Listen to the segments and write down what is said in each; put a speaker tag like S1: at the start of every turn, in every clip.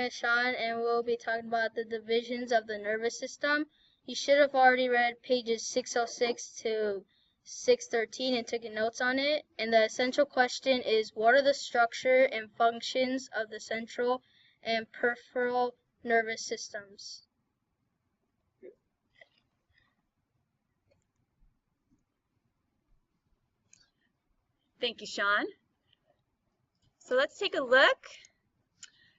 S1: is Sean, and we'll be talking about the divisions of the nervous system. You should have already read pages 606 to 613 and taken notes on it. And the essential question is, what are the structure and functions of the central and peripheral nervous systems?
S2: Thank you, Sean. So let's take a look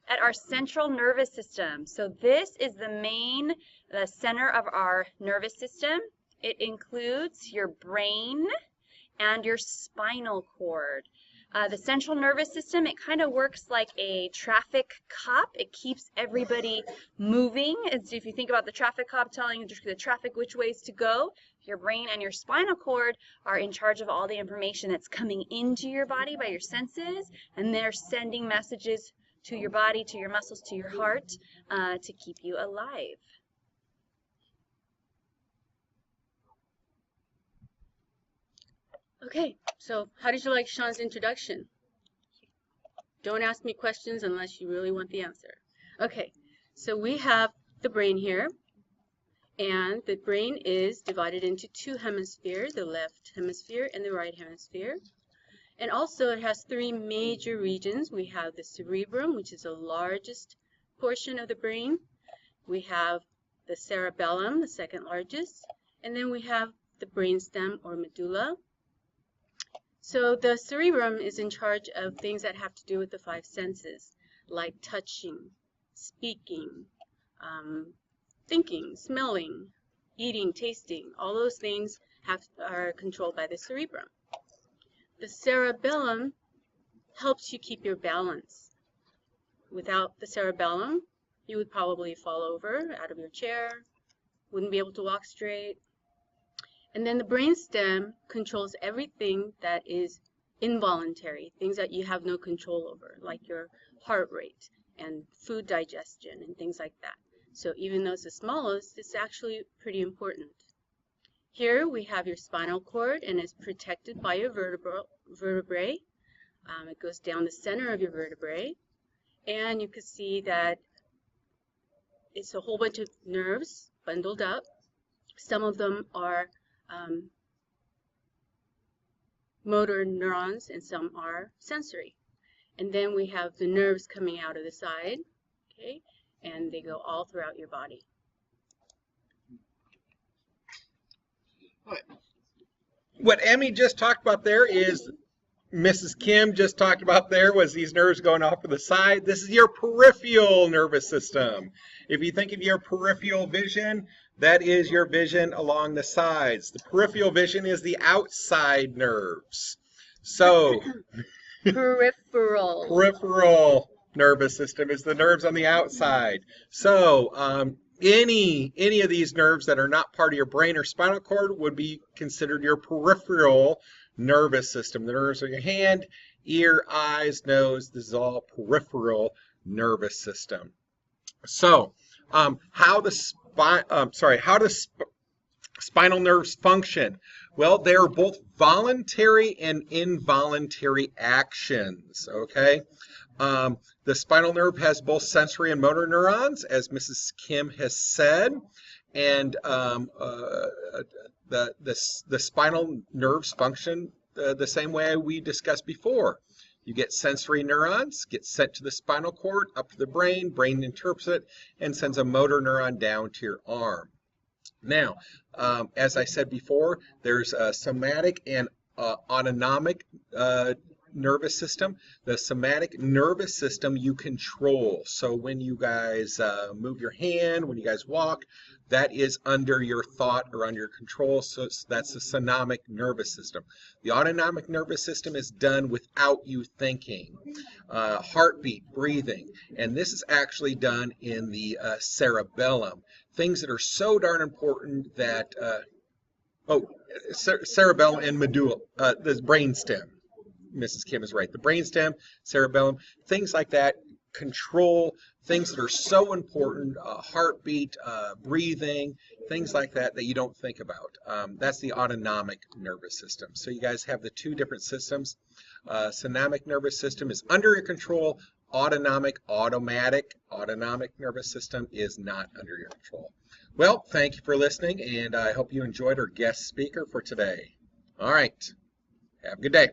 S2: at our central nervous system. So this is the center of our nervous system. It includes your brain and your spinal cord. The central nervous system, it kind of works like a traffic cop. It keeps everybody moving. And so if you think about the traffic cop telling the traffic which ways to go, your brain and your spinal cord are in charge of all the information that's coming into your body by your senses, and they're sending messages to your body, to your muscles, to your heart, to keep you alive.
S3: Okay, so how did you like Sean's introduction? Don't ask me questions unless you really want the answer. Okay, so we have the brain here, and the brain is divided into two hemispheres, the left hemisphere and the right hemisphere. And also it has three major regions. We have the cerebrum, which is the largest portion of the brain. We have the cerebellum, the second largest, and then we have the brainstem or medulla. So the cerebrum is in charge of things that have to do with the five senses, like touching, speaking, thinking, smelling, eating, tasting. All those things are controlled by the cerebrum. The cerebellum helps you keep your balance. Without the cerebellum, you would probably fall over out of your chair, wouldn't be able to walk straight. And then the brainstem controls everything that is involuntary, things that you have no control over, like your heart rate and food digestion and things like that. So even though it's the smallest, it's actually pretty important. Here we have your spinal cord, and it's protected by your vertebrae. It goes down the center of your vertebrae, and you can see that it's a whole bunch of nerves bundled up. Some of them are motor neurons, and some are sensory. And then we have the nerves coming out of the side, okay, and they go all throughout your body.
S4: What Emmy just talked about there is Mrs. Kim just talked about there was these nerves going off to the side. This is your peripheral nervous system. If you think of your peripheral vision, that is your vision along the sides. The peripheral vision is the outside nerves. So peripheral nervous system is the nerves on the outside. So any of these nerves that are not part of your brain or spinal cord would be considered your peripheral nervous system. The nerves of your hand, ear, eyes, nose, this is all peripheral nervous system. So how does spinal nerves function? Well, they are both voluntary and involuntary actions, okay? The spinal nerve has both sensory and motor neurons, as Mrs. Kim has said, and the spinal nerves function the same way we discussed before. You get sensory neurons, get sent to the spinal cord, up to the brain, brain interprets it, and sends a motor neuron down to your arm. Now, as I said before, there's a somatic and autonomic nervous system. The somatic nervous system you control. So when you guys move your hand, when you guys walk, that is under your thought or under your control. So that's the somatic nervous system. The autonomic nervous system is done without you thinking. Heartbeat, breathing, and this is actually done in the cerebellum. Things that are so darn important that cerebellum and medulla, the brainstem. Mrs. Kim is right. The brainstem, cerebellum, things like that control things that are so important, heartbeat, breathing, things like that that you don't think about. That's the autonomic nervous system. So you guys have the two different systems. Somatic nervous system is under your control. autonomic nervous system is not under your control. Well, thank you for listening, and I hope you enjoyed our guest speaker for today. All right. Have a good day.